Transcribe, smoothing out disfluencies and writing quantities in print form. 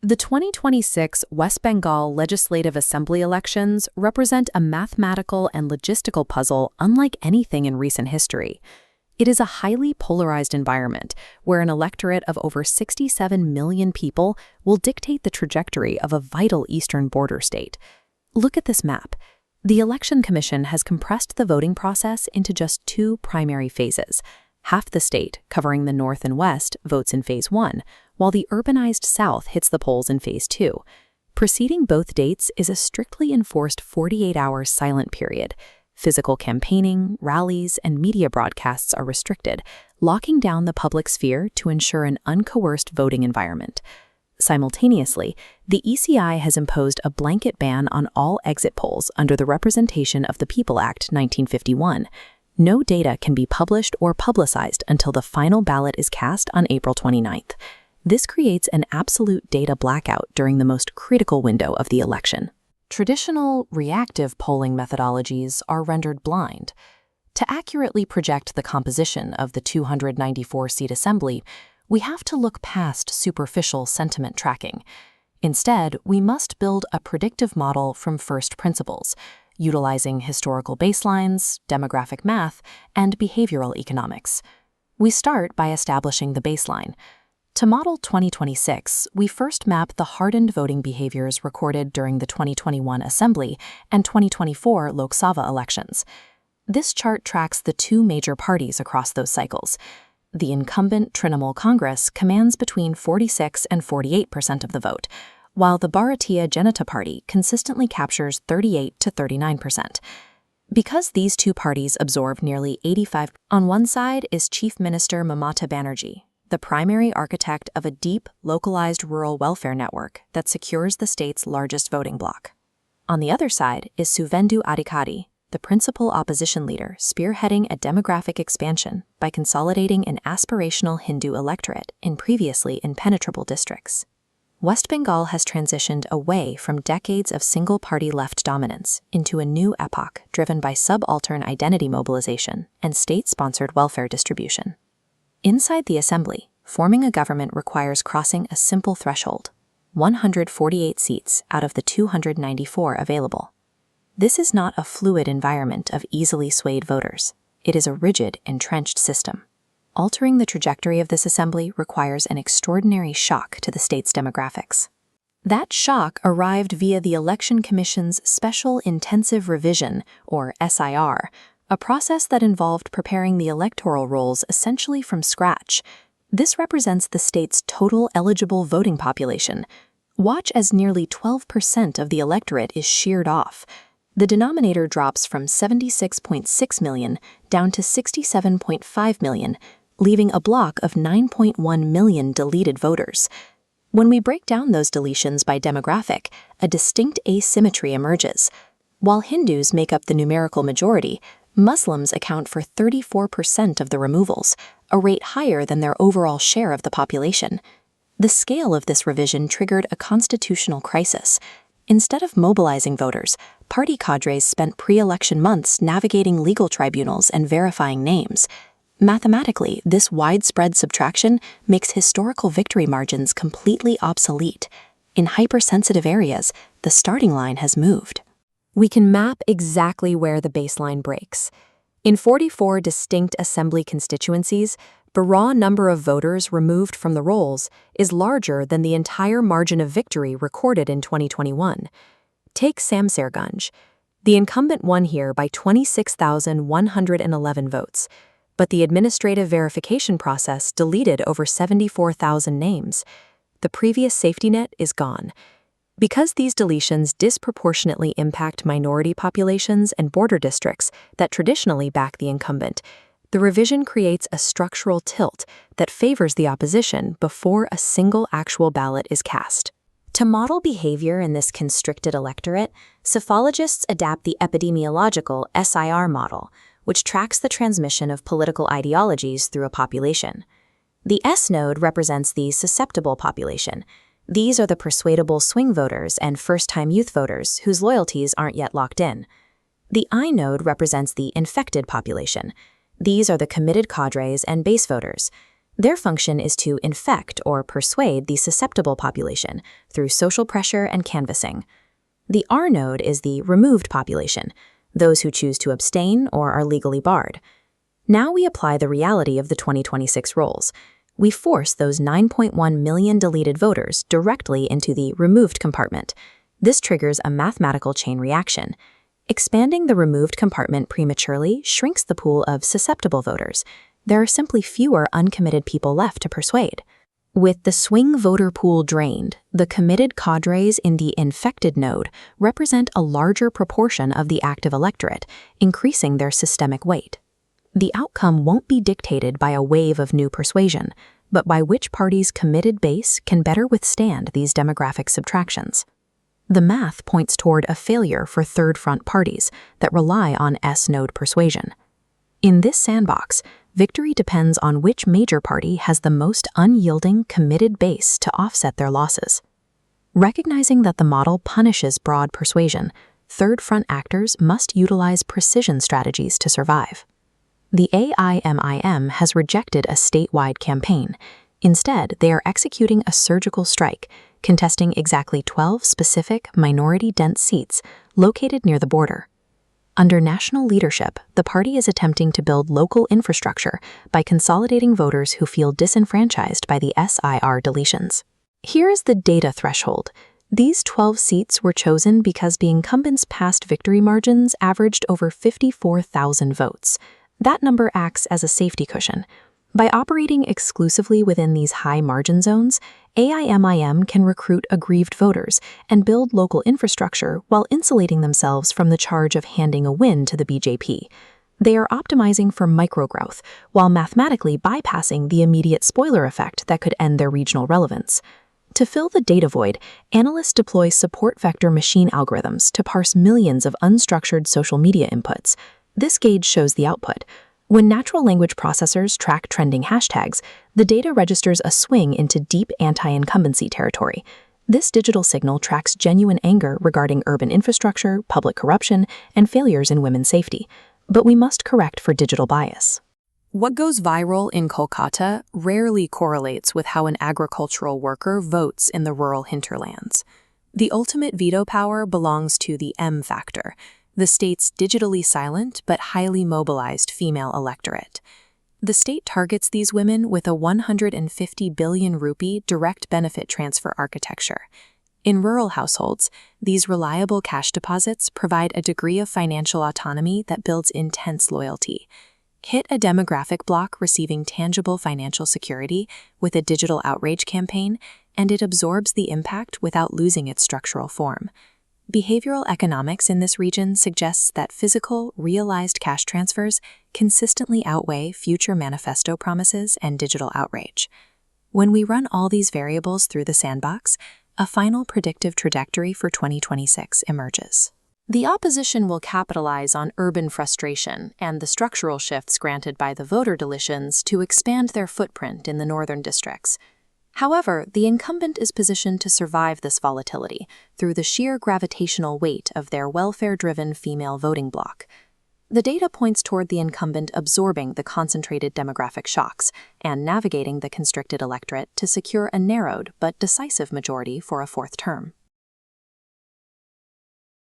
The 2026 West Bengal Legislative Assembly elections represent a mathematical and logistical puzzle unlike anything in recent history. It is a highly polarized environment where an electorate of over 67 million people will dictate the trajectory of a vital eastern border state. Look at this map. The Election Commission has compressed the voting process into just two primary phases. Half the state, covering the north and west, votes in Phase 1, while the urbanized south hits the polls in Phase 2. Preceding both dates is a strictly enforced 48-hour silent period. Physical campaigning, rallies, and media broadcasts are restricted, locking down the public sphere to ensure an uncoerced voting environment. Simultaneously, the ECI has imposed a blanket ban on all exit polls under the Representation of the People Act 1951. No data can be published or publicized until the final ballot is cast on April 29th. This creates an absolute data blackout during the most critical window of the election. Traditional, reactive polling methodologies are rendered blind. To accurately project the composition of the 294-seat assembly, we have to look past superficial sentiment tracking. Instead, we must build a predictive model from first principles, utilizing historical baselines, demographic math, and behavioral economics. We start by establishing the baseline. To model 2026, we first map the hardened voting behaviors recorded during the 2021 Assembly and 2024 Lok Sabha elections. This chart tracks the two major parties across those cycles. The incumbent Trinamool Congress commands between 46 and 48% of the vote, while the Bharatiya Janata Party consistently captures 38 to 39%. Because these two parties absorb nearly 85%, on one side is Chief Minister Mamata Banerjee, the primary architect of a deep, localized rural welfare network that secures the state's largest voting bloc. On the other side is Suvendu Adhikari, the principal opposition leader spearheading a demographic expansion by consolidating an aspirational Hindu electorate in previously impenetrable districts. West Bengal has transitioned away from decades of single-party left dominance into a new epoch driven by subaltern identity mobilization and state-sponsored welfare distribution. Inside the assembly, forming a government requires crossing a simple threshold: 148 seats out of the 294 available. This is not a fluid environment of easily swayed voters. It is a rigid, entrenched system. Altering the trajectory of this assembly requires an extraordinary shock to the state's demographics. That shock arrived via the Election Commission's Special Intensive Revision, or SIR, a process that involved preparing the electoral rolls essentially from scratch. This represents the state's total eligible voting population. Watch as nearly 12% of the electorate is sheared off. The denominator drops from 76.6 million down to 67.5 million, leaving a block of 9.1 million deleted voters. When we break down those deletions by demographic, a distinct asymmetry emerges. While Hindus make up the numerical majority, Muslims account for 34% of the removals, a rate higher than their overall share of the population. The scale of this revision triggered a constitutional crisis. Instead of mobilizing voters, party cadres spent pre-election months navigating legal tribunals and verifying names. Mathematically, this widespread subtraction makes historical victory margins completely obsolete. In hypersensitive areas, the starting line has moved. We can map exactly where the baseline breaks. In 44 distinct assembly constituencies, the raw number of voters removed from the rolls is larger than the entire margin of victory recorded in 2021. Take Samsarganj. The incumbent won here by 26,111 votes, but the administrative verification process deleted over 74,000 names. The previous safety net is gone. Because these deletions disproportionately impact minority populations and border districts that traditionally back the incumbent, the revision creates a structural tilt that favors the opposition before a single actual ballot is cast. To model behavior in this constricted electorate, psephologists adapt the epidemiological SIR model, which tracks the transmission of political ideologies through a population. The S node represents the susceptible population. These are the persuadable swing voters and first-time youth voters whose loyalties aren't yet locked in. The I node represents the infected population. These are the committed cadres and base voters. Their function is to infect or persuade the susceptible population through social pressure and canvassing. The R node is the removed population, those who choose to abstain or are legally barred. Now we apply the reality of the 2026 rolls. We force those 9.1 million deleted voters directly into the removed compartment. This triggers a mathematical chain reaction. Expanding the removed compartment prematurely shrinks the pool of susceptible voters. There are simply fewer uncommitted people left to persuade. With the swing voter pool drained, the committed cadres in the infected node represent a larger proportion of the active electorate, increasing their systemic weight. The outcome won't be dictated by a wave of new persuasion, but by which party's committed base can better withstand these demographic subtractions. The math points toward a failure for third front parties that rely on S-node persuasion. In this sandbox, victory depends on which major party has the most unyielding, committed base to offset their losses. Recognizing that the model punishes broad persuasion, third front actors must utilize precision strategies to survive. The AIMIM has rejected a statewide campaign. Instead, they are executing a surgical strike, contesting exactly 12 specific minority-dense seats located near the border. Under national leadership, the party is attempting to build local infrastructure by consolidating voters who feel disenfranchised by the SIR deletions. Here is the data threshold. These 12 seats were chosen because the incumbents' past victory margins averaged over 54,000 votes. That number acts as a safety cushion. By operating exclusively within these high margin zones, AIMIM can recruit aggrieved voters and build local infrastructure while insulating themselves from the charge of handing a win to the BJP. They are optimizing for microgrowth while mathematically bypassing the immediate spoiler effect that could end their regional relevance. To fill the data void, analysts deploy support vector machine algorithms to parse millions of unstructured social media inputs. This gauge shows the output. When natural language processors track trending hashtags, the data registers a swing into deep anti-incumbency territory. This digital signal tracks genuine anger regarding urban infrastructure, public corruption, and failures in women's safety. But we must correct for digital bias. What goes viral in Kolkata rarely correlates with how an agricultural worker votes in the rural hinterlands. The ultimate veto power belongs to the M factor, the state's digitally silent but highly mobilized female electorate. The state targets these women with a 150 billion rupee direct benefit transfer architecture. In rural households, these reliable cash deposits provide a degree of financial autonomy that builds intense loyalty. Hit a demographic block receiving tangible financial security with a digital outrage campaign, and it absorbs the impact without losing its structural form. Behavioral economics in this region suggests that physical, realized cash transfers consistently outweigh future manifesto promises and digital outrage. When we run all these variables through the sandbox, a final predictive trajectory for 2026 emerges. The opposition will capitalize on urban frustration and the structural shifts granted by the voter deletions to expand their footprint in the northern districts. However, the incumbent is positioned to survive this volatility through the sheer gravitational weight of their welfare-driven female voting bloc. The data points toward the incumbent absorbing the concentrated demographic shocks and navigating the constricted electorate to secure a narrowed but decisive majority for a fourth term.